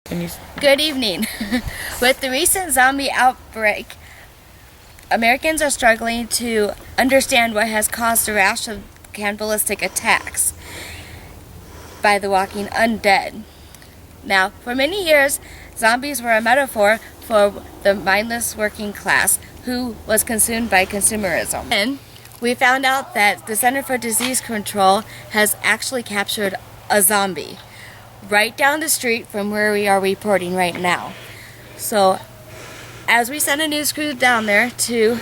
Good evening. With the recent zombie outbreak, Americans are struggling to understand what has caused a rash of cannibalistic attacks by the walking undead. Now, for many years, zombies were a metaphor for the mindless working class who was consumed by consumerism. And we found out that the Center for Disease Control has actually captured a zombie right down the street from where we are reporting right now. So, as we send a news crew down there to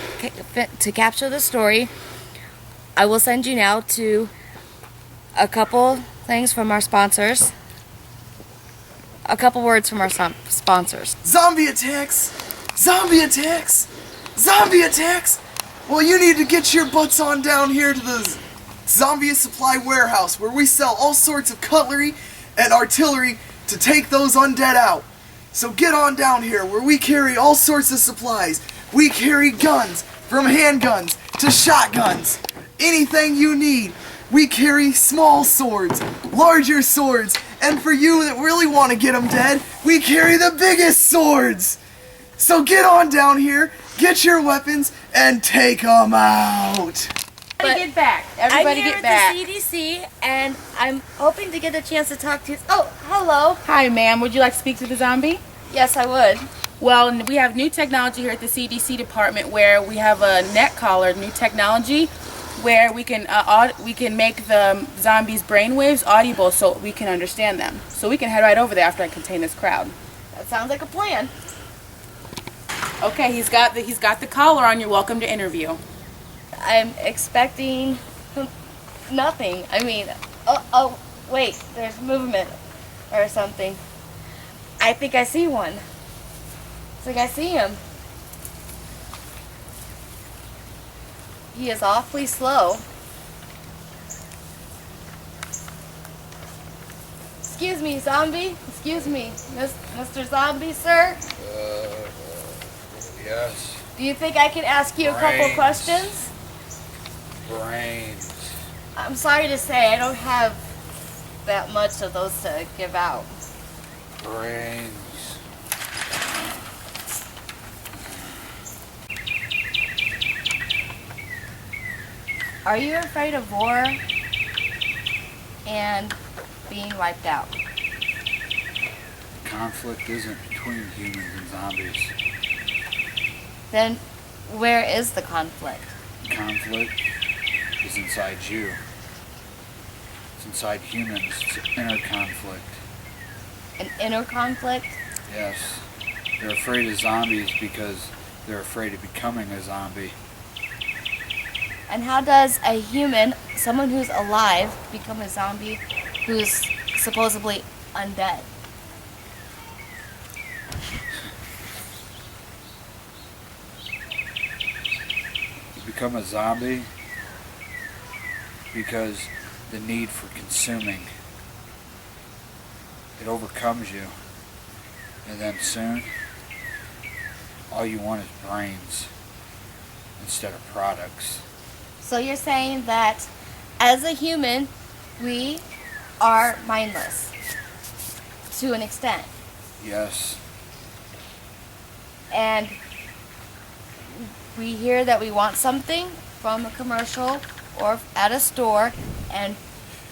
capture the story, I will send you now to a couple things from our sponsors. A couple words from our sponsors. Zombie attacks! Zombie attacks! Zombie attacks! Well, you need to get your butts on down here to the Zombie Supply Warehouse, where we sell all sorts of cutlery and artillery to take those undead out. So get on down here, where we carry all sorts of supplies. We carry guns, from handguns to shotguns. Anything you need. We carry small swords, larger swords, and for you that really want to get them dead, we carry the biggest swords. So get on down here, get your weapons, and take them out. Get back. Everybody I'm here get back. at the CDC, and I'm hoping to get a chance to talk to you. Oh, hello. Hi, ma'am. Would you like to speak to the zombie? Yes, I would. Well, we have new technology here at the CDC department where we have a neck collar, new technology, where we can make the zombies' brainwaves audible so we can understand them. So we can head right over there after I contain this crowd. That sounds like a plan. Okay, he's got the collar on. You're welcome to interview. I'm expecting nothing. I mean, wait, there's movement or something. I think I see one. It's like I see him. He is awfully slow. Excuse me, zombie. Excuse me, Mr. Zombie, sir. Yes. Do you think I can ask you a couple Brains. questions? Brains. I'm sorry to say, I don't have that much of those to give out. Brains. Are you afraid of war and being wiped out? Conflict isn't between humans and zombies. Then where is the conflict? Conflict is inside you. It's inside humans. It's an inner conflict. An inner conflict? Yes. They're afraid of zombies because they're afraid of becoming a zombie. And how does a human, someone who's alive, become a zombie who's supposedly undead? You become a zombie because the need for consuming, it overcomes you. And then soon, all you want is brains instead of products. So you're saying that as a human, we are mindless to an extent. Yes. And we hear that we want something from a commercial or at a store, and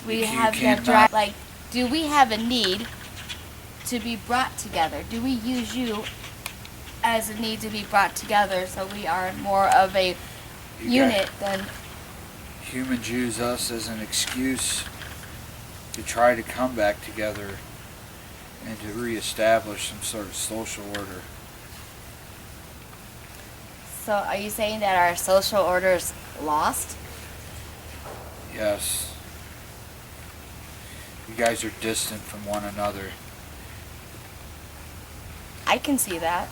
we You have can't that drive. Like, do we have a need to be brought together? Do we use you as a need to be brought together so we are more of a unit than... Humans use us as an excuse to try to come back together and to reestablish some sort of social order. So are you saying that our social order is lost? Yes. You guys are distant from one another. I can see that.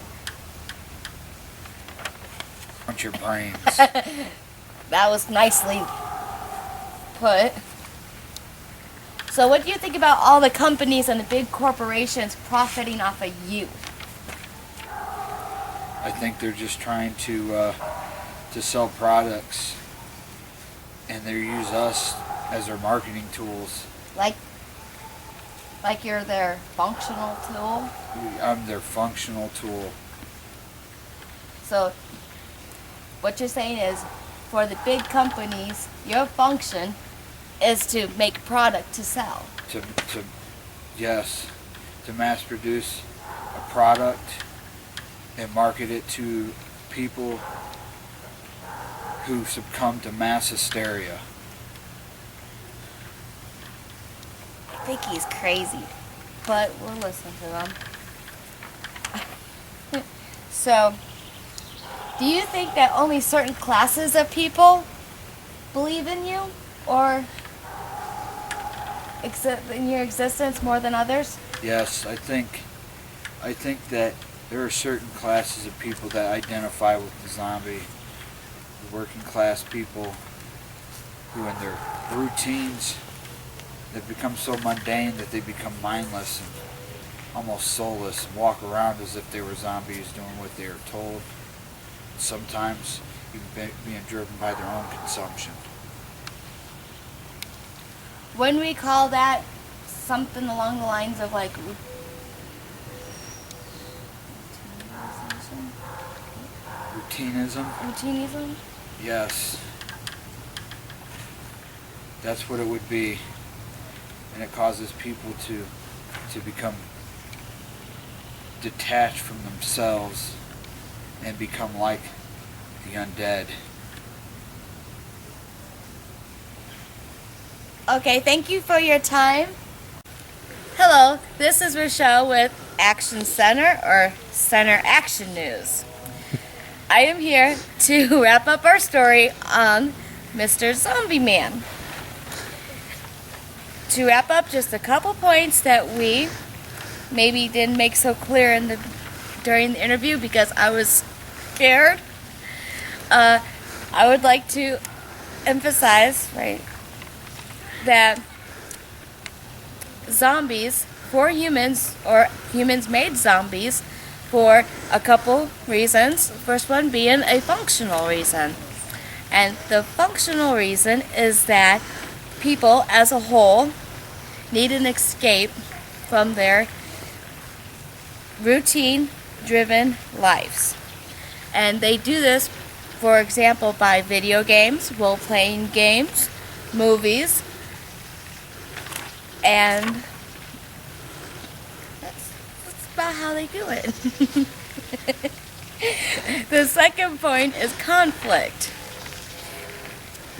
Want your brains. That was nicely put. So what do you think about all the companies and the big corporations profiting off of you? I think they're just trying to sell products, and they use us as their marketing tools. Like Like you're their functional tool. I'm their functional tool. So what you're saying is, for the big companies, your function is to make product to sell. To yes, to mass produce a product and market it to people who succumb to mass hysteria. I think he's crazy, but we'll listen to him. So, do you think that only certain classes of people believe in you, or in your existence more than others? Yes, I think that there are certain classes of people that identify with the zombie. The working class people who in their routines that become so mundane that they become mindless and almost soulless and walk around as if they were zombies doing what they are told. Sometimes even being driven by their own consumption. When we call that something along the lines of like Routinism? routinism? Yes. That's what it would be. And it causes people to become detached from themselves and become like the undead. Okay, thank you for your time. Hello, this is Rochelle with Action Center, or Center Action News. I am here to wrap up our story on Mr. Zombie Man. To wrap up, just a couple points that we maybe didn't make so clear during the interview because I was scared. I would like to emphasize, right, that zombies for humans, or humans made zombies for a couple reasons. First one being a functional reason. And the functional reason is that people as a whole need an escape from their routine-driven lives. And they do this, for example, by video games, role-playing games, movies, and that's about how they do it. The second point is conflict.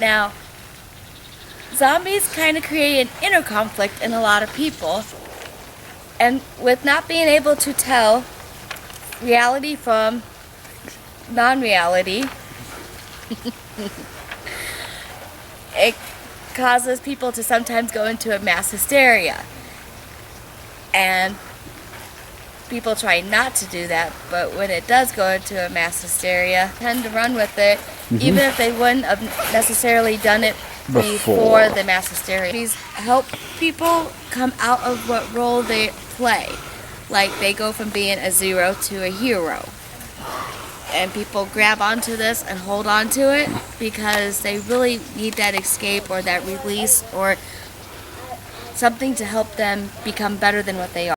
Now, zombies kind of create an inner conflict in a lot of people, and with not being able to tell reality from non-reality, it causes people to sometimes go into a mass hysteria. And people try not to do that, but when it does go into a mass hysteria, tend to run with it, even if they wouldn't have necessarily done it before the mass hysteria. These help people come out of what role they play. Like they go from being a zero to a hero. And people grab onto this and hold on to it because they really need that escape or that release or something to help them become better than what they are.